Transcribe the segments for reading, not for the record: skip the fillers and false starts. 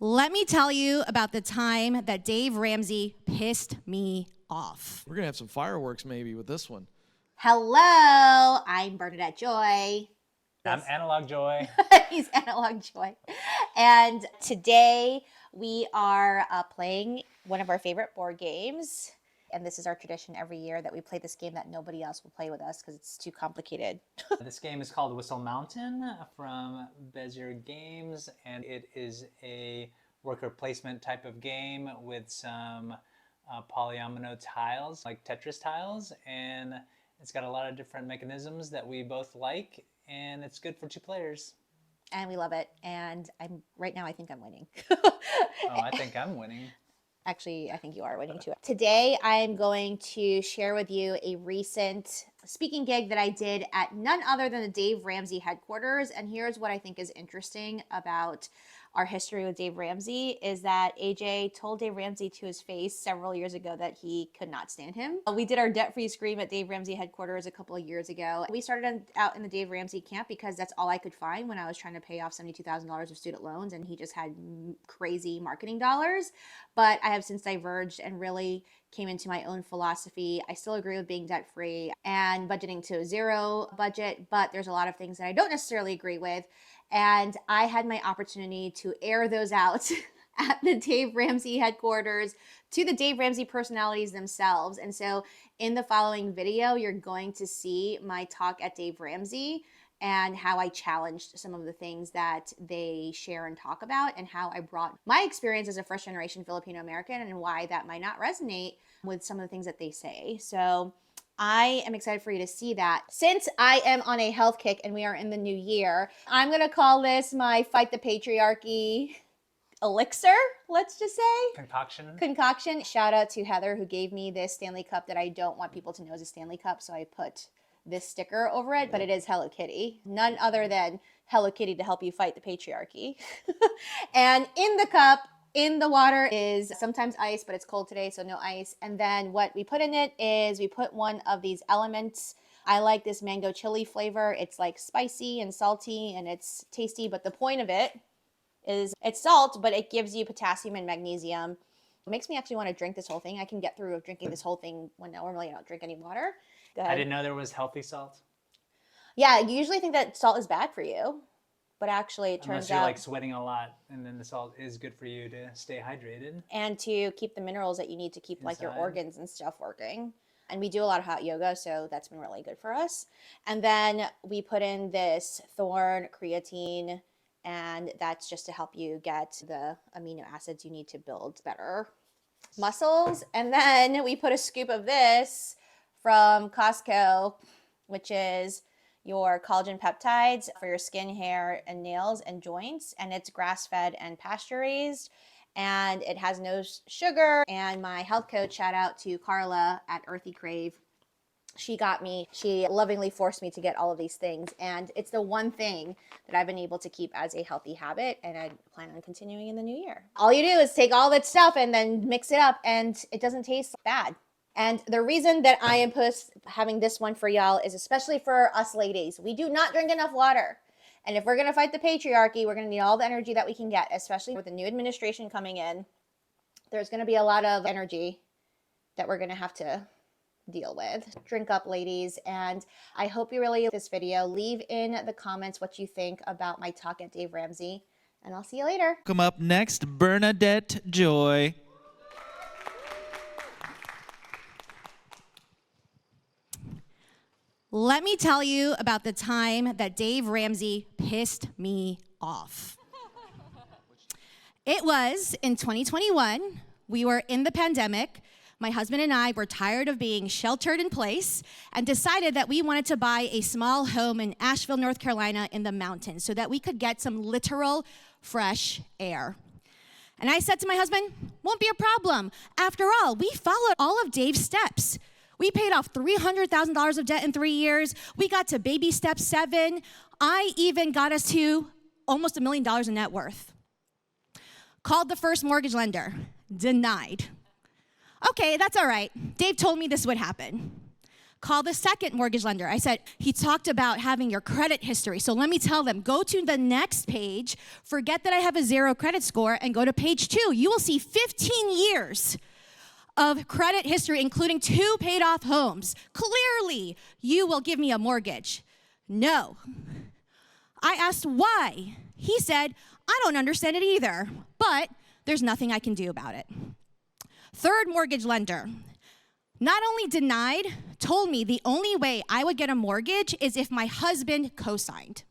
Let me tell you about the time that Dave Ramsey pissed me off. We're going to have some fireworks maybe with this one. Hello, I'm Bernadette Joy. I'm Analog Joy. He's Analog Joy. And today we are playing one of our favorite board games. And this is our tradition every year that we play this game that nobody else will play with us because it's too complicated. This game is called Whistle Mountain from Bezier Games, and it is a worker placement type of game with some polyomino tiles, like Tetris tiles, and it's got a lot of different mechanisms that we both like, and it's good for 2 players. And we love it. And right now I think I'm winning. Oh, I think I'm winning. Actually, I think you are winning too. Today, I'm going to share with you a recent speaking gig that I did at none other than the Dave Ramsey headquarters. And here's what I think is interesting about our history with Dave Ramsey is that AJ told Dave Ramsey to his face several years ago that he could not stand him. We did our debt-free scream at Dave Ramsey headquarters a couple of years ago. We started out in the Dave Ramsey camp because that's all I could find when I was trying to pay off $72,000 of student loans, and he just had crazy marketing dollars. But I have since diverged and really came into my own philosophy. I still agree with being debt-free and budgeting to a zero budget, but there's a lot of things that I don't necessarily agree with. And I had my opportunity to air those out at the Dave Ramsey headquarters to the Dave Ramsey personalities themselves. And so in the following video, you're going to see my talk at Dave Ramsey and how I challenged some of the things that they share and talk about, and how I brought my experience as a first generation Filipino American and why that might not resonate with some of the things that they say. So I am excited for you to see that. Since I am on a health kick and we are in the new year, I'm gonna call this my Fight the Patriarchy elixir, let's just say. Concoction. Shout out to Heather who gave me this Stanley Cup that I don't want people to know is a Stanley Cup, so I put this sticker over it, but it is Hello Kitty. None other than Hello Kitty to help you fight the patriarchy. And in the cup, in the water is sometimes ice, but it's cold today, so no ice. And then what we put in it is we put one of these elements. I like this mango chili flavor. It's like spicy and salty and it's tasty, but the point of it is it's salt, but it gives you potassium and magnesium. It makes me actually want to drink this whole thing. I can get through of drinking this whole thing when normally I don't drink any water. I didn't know there was healthy salt. Yeah, you usually think that salt is bad for you, but actually it turns Unless you're like sweating a lot, and then the salt is good for you to stay hydrated. And to keep the minerals that you need to keep like your organs and stuff working. And we do a lot of hot yoga, so that's been really good for us. And then we put in this Thorn creatine, and that's just to help you get the amino acids you need to build better muscles. And then we put a scoop of this from Costco, which is your collagen peptides for your skin, hair, and nails and joints. And it's grass-fed and pasture-raised. And it has no sugar. And my health coach, shout out to Carla at Earthy Crave. She lovingly forced me to get all of these things. And it's the one thing that I've been able to keep as a healthy habit. And I plan on continuing in the new year. All you do is take all that stuff and then mix it up, and it doesn't taste bad. And the reason that I am having this one for y'all is especially for us ladies. We do not drink enough water. And if we're going to fight the patriarchy, we're going to need all the energy that we can get, especially with the new administration coming in. There's going to be a lot of energy that we're going to have to deal with. Drink up, ladies. And I hope you really like this video. Leave in the comments what you think about my talk at Dave Ramsey. And I'll see you later. Come up next, Bernadette Joy. Let me tell you about the time that Dave Ramsey pissed me off. It was in 2021. We were in the pandemic. My husband and I were tired of being sheltered in place and decided that we wanted to buy a small home in Asheville, North Carolina in the mountains so that we could get some literal fresh air. And I said to my husband, won't be a problem. After all, we followed all of Dave's steps. We paid off $300,000 of debt in 3 years. We got to baby step 7. I even got us to almost $1 million in net worth. Called the first mortgage lender, denied. Okay, that's all right. Dave told me this would happen. Call the second mortgage lender. I said, he talked about having your credit history. So let me tell them, go to the next page, forget that I have a 0 credit score, and go to page 2. You will see 15 years of credit history, including 2 paid off homes. Clearly, you will give me a mortgage. No. I asked why. He said, I don't understand it either, but there's nothing I can do about it. Third mortgage lender. Not only denied, told me the only way I would get a mortgage is if my husband co-signed.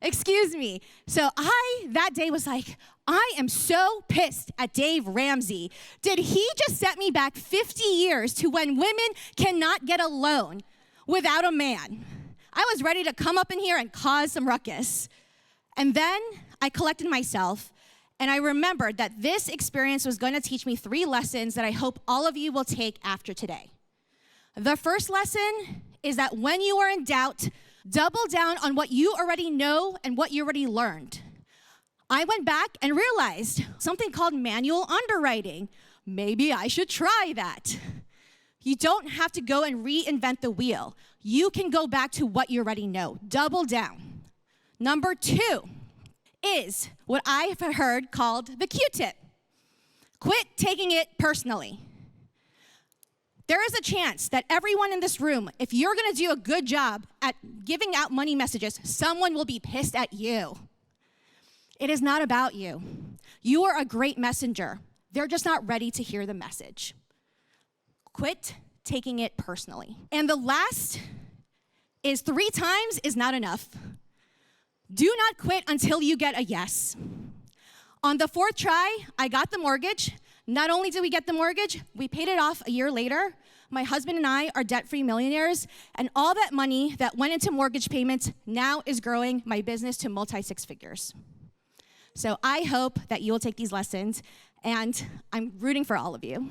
Excuse me. So I, that day, was like, I am so pissed at Dave Ramsey. Did he just set me back 50 years to when women cannot get a loan without a man? I was ready to come up in here and cause some ruckus. And then I collected myself, and I remembered that this experience was going to teach me 3 lessons that I hope all of you will take after today. The first lesson is that when you are in doubt, double down on what you already know and what you already learned. I went back and realized something called manual underwriting. Maybe I should try that. You don't have to go and reinvent the wheel. You can go back to what you already know. Double down. Number 2 is what I've heard called the Q-tip. Quit taking it personally. There is a chance that everyone in this room, if you're gonna do a good job at giving out money messages, someone will be pissed at you. It is not about you. You are a great messenger. They're just not ready to hear the message. Quit taking it personally. And the last is 3 times is not enough. Do not quit until you get a yes. On the 4th try, I got the mortgage. Not only did we get the mortgage, we paid it off a year later. My husband and I are debt-free millionaires, and all that money that went into mortgage payments now is growing my business to multi-6 figures. So I hope that you will take these lessons, and I'm rooting for all of you.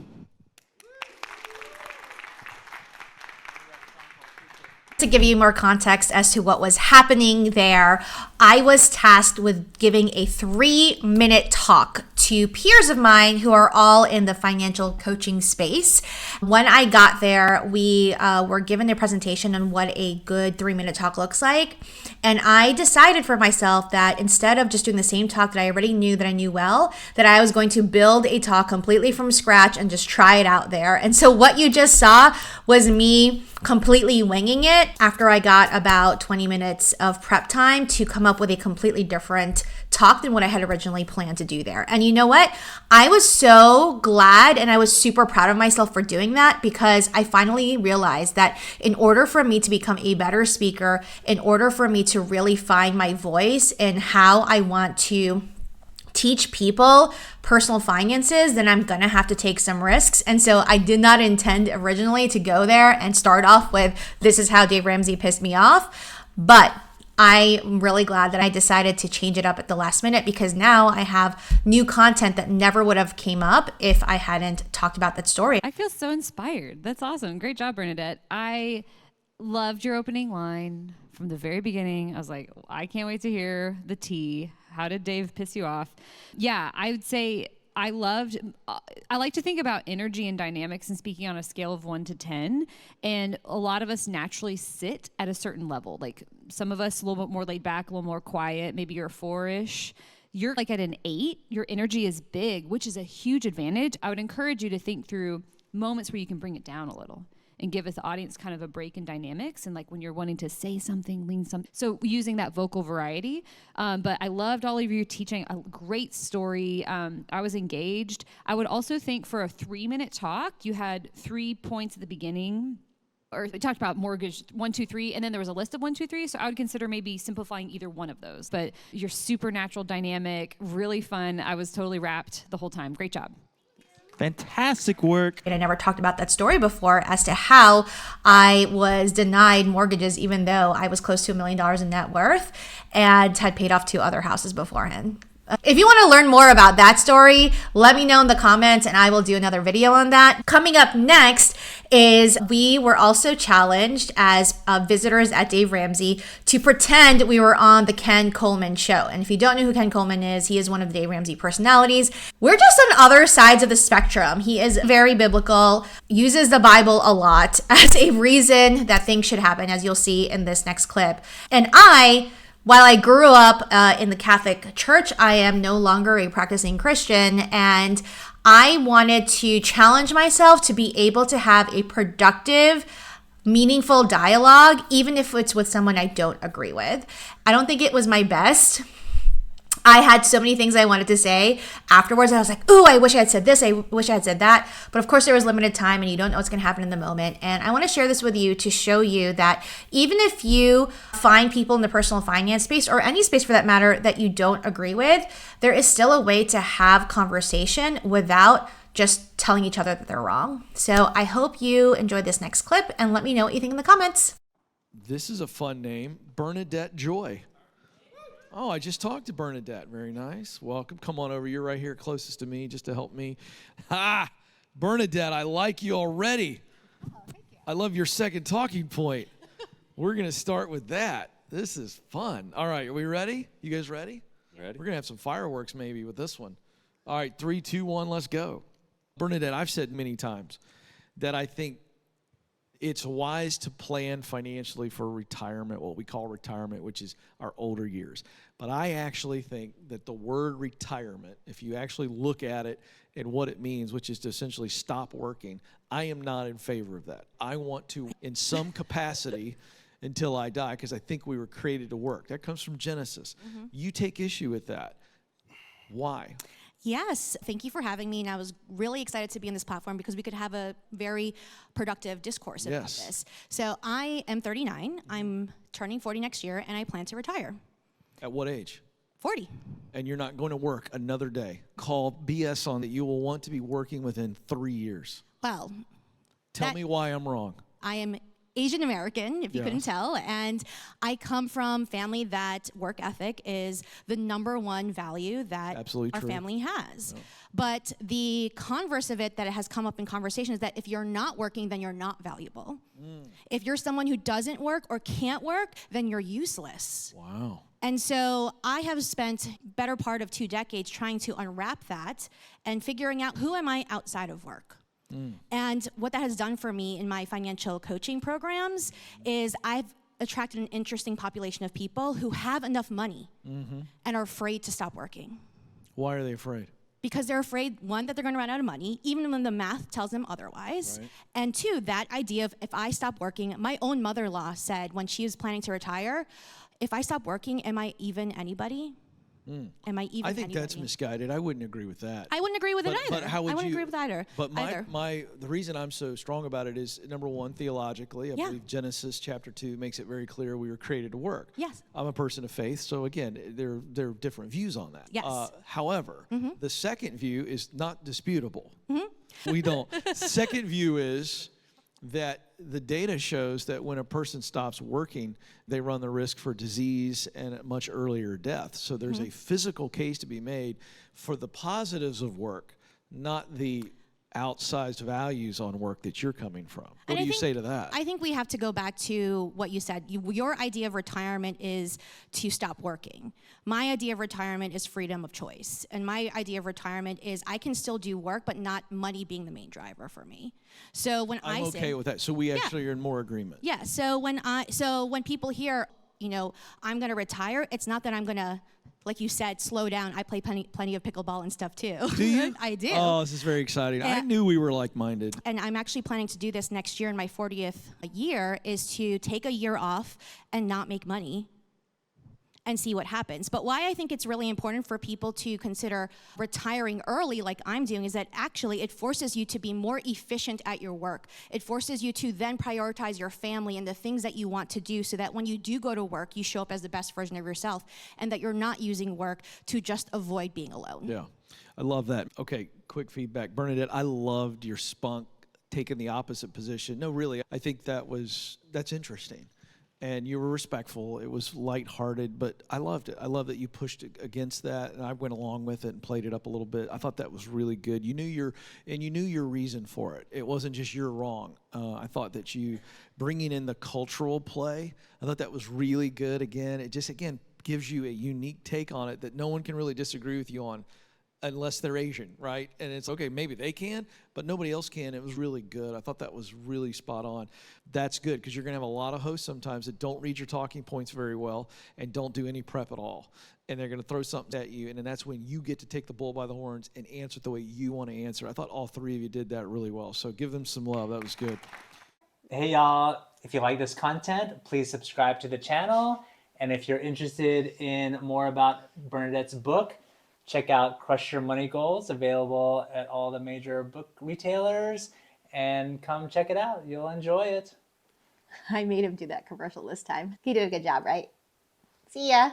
To give you more context as to what was happening there, I was tasked with giving a 3-minute talk to peers of mine who are all in the financial coaching space. When I got there, we were given a presentation on what a good 3-minute talk looks like. And I decided for myself that instead of just doing the same talk that I already knew that I knew well, that I was going to build a talk completely from scratch and just try it out there. And so what you just saw was me completely winging it after I got about 20 minutes of prep time to come up with a completely different talk than what I had originally planned to do there. And you know what? I was so glad and I was super proud of myself for doing that, because I finally realized that in order for me to become a better speaker, in order for me to really find my voice and how I want to teach people personal finances, then I'm gonna have to take some risks. And so I did not intend originally to go there and start off with, this is how Dave Ramsey pissed me off. But I'm really glad that I decided to change it up at the last minute, because now I have new content that never would have came up if I hadn't talked about that story. I feel so inspired. That's awesome. Great job, Bernadette. I loved your opening line from the very beginning. I was like, I can't wait to hear the tea. How did Dave piss you off? Yeah, I would say I like to think about energy and dynamics and speaking on a scale of 1 to 10. And a lot of us naturally sit at a certain level. Like some of us a little bit more laid back, a little more quiet. Maybe you're a 4-ish. You're like at an 8. Your energy is big, which is a huge advantage. I would encourage you to think through moments where you can bring it down a little and give the audience kind of a break in dynamics, and like when you're wanting to say something, lean something. So using that vocal variety. But I loved all of your teaching. A great story. I was engaged. I would also think for a 3-minute talk, you had 3 points at the beginning, or we talked about mortgage 1, 2, 3, and then there was a list of 1, 2, 3. So I would consider maybe simplifying either one of those. But you're supernatural, dynamic, really fun. I was totally wrapped the whole time. Great job. Fantastic work. I never talked about that story before as to how I was denied mortgages even though I was close to $1 million in net worth and had paid off 2 other houses beforehand. If you want to learn more about that story, let me know in the comments and I will do another video on that. Coming up next is we were also challenged as visitors at Dave Ramsey to pretend we were on the Ken Coleman show. And if you don't know who Ken Coleman is, he is one of the Dave Ramsey personalities. We're just on other sides of the spectrum. He is very biblical, uses the Bible a lot as a reason that things should happen, as you'll see in this next clip. And while I grew up in the Catholic Church, I am no longer a practicing Christian, and I wanted to challenge myself to be able to have a productive, meaningful dialogue, even if it's with someone I don't agree with. I don't think it was my best. I had so many things I wanted to say afterwards. I was like, ooh, I wish I had said this. I wish I had said that. But of course, there was limited time and you don't know what's going to happen in the moment. And I want to share this with you to show you that even if you find people in the personal finance space or any space for that matter that you don't agree with, there is still a way to have conversation without just telling each other that they're wrong. So I hope you enjoyed this next clip and let me know what you think in the comments. This is a fun name, Bernadette Joy. Oh, I just talked to Bernadette. Very nice. Welcome. Come on over. You're right here closest to me just to help me. Ha! Bernadette, I like you already. Oh, thank you. I love your second talking point. We're going to start with that. This is fun. All right, are we ready? You guys ready? Ready. We're going to have some fireworks maybe with this one. All right, 3, 2, 1, let's go. Bernadette, I've said many times that I think it's wise to plan financially for retirement, what we call retirement, which is our older years. But I actually think that the word retirement, if you actually look at it and what it means, which is to essentially stop working, I am not in favor of that. I want to, in some capacity, until I die, because I think we were created to work. That comes from Genesis. Mm-hmm. You take issue with that. Why? Yes, thank you for having me. And I was really excited to be on this platform because we could have a very productive discourse about this. So I am 39. I'm turning 40 next year, and I plan to retire. At what age? 40. And you're not going to work another day. Call BS on that. You will want to be working within 3 years. Well, tell me why I'm wrong. I am Asian American, if you couldn't tell, and I come from family that work ethic is the number one value that our family has. Yeah. But the converse of it that has come up in conversation is that if you're not working, then you're not valuable. If you're someone who doesn't work or can't work, then you're useless. Wow. And so I have spent better part of 2 decades trying to unwrap that and figuring out who am I outside of work. And what that has done for me in my financial coaching programs is I've attracted an interesting population of people who have enough money and are afraid to stop working. Why are they afraid? Because they're afraid, one, that they're going to run out of money, even when the math tells them otherwise. Right. And two, that idea of if I stop working, my own mother-in-law said when she was planning to retire, if I stop working, am I even anybody? Am I even I think anybody? that's misguided. I wouldn't agree with that. I wouldn't agree with it either. But how would I wouldn't agree with either. But the reason I'm so strong about it is, number one, theologically, I believe Genesis chapter 2 makes it very clear we were created to work. Yes. I'm a person of faith, so again, there are different views on that. Yes. However, the second view is not disputable. We don't. Second view is that the data shows that when a person stops working, they run the risk for disease and a much earlier death. So there's a physical case to be made for the positives of work, not the outsized values on work that you're coming from. What do you say to that? I think we have to go back to what you said. Your idea of retirement is to stop working. My idea of retirement is freedom of choice. And my idea of retirement is I can still do work, but not money being the main driver for me. So when I'm okay with that. So we actually are in more agreement. Yeah. So when people hear, I'm going to retire, it's not that I'm going to, like you said, slow down. I play plenty of pickleball and stuff too. Do you? I do. Oh, this is very exciting. I knew we were like-minded. And I'm actually planning to do this next year in my 40th year, is to take a year off and not make money and see what happens. But why I think it's really important for people to consider retiring early like I'm doing is that actually it forces you to be more efficient at your work. It forces you to then prioritize your family and the things that you want to do so that when you do go to work, you show up as the best version of yourself and that you're not using work to just avoid being alone. Yeah, I love that. Okay, quick feedback. Bernadette, I loved your spunk taking the opposite position. No, really, I think that's interesting. and you were respectful. It was lighthearted, but I loved it. I love that you pushed against that, and I went along with it and played it up a little bit. I thought that was really good. You knew your reason for it. It wasn't just you're wrong. I thought that you bringing in the cultural play, I thought that was really good. Again, it just gives you a unique take on it that no one can really disagree with you on. Unless they're Asian, right? And it's okay, maybe they can, but nobody else can. It was really good. I thought that was really spot on. That's good, because you're going to have a lot of hosts sometimes that don't read your talking points very well and don't do any prep at all. And they're going to throw something at you, and then that's when you get to take the bull by the horns and answer it the way you want to answer. I thought all three of you did that really well, so give them some love. That was good. Hey y'all, if you like this content, please subscribe to the channel. And if you're interested in more about Bernadette's book, check out Crush Your Money Goals, available at all the major book retailers, and come check it out. You'll enjoy it. I made him do that commercial this time. He did a good job, right? See ya.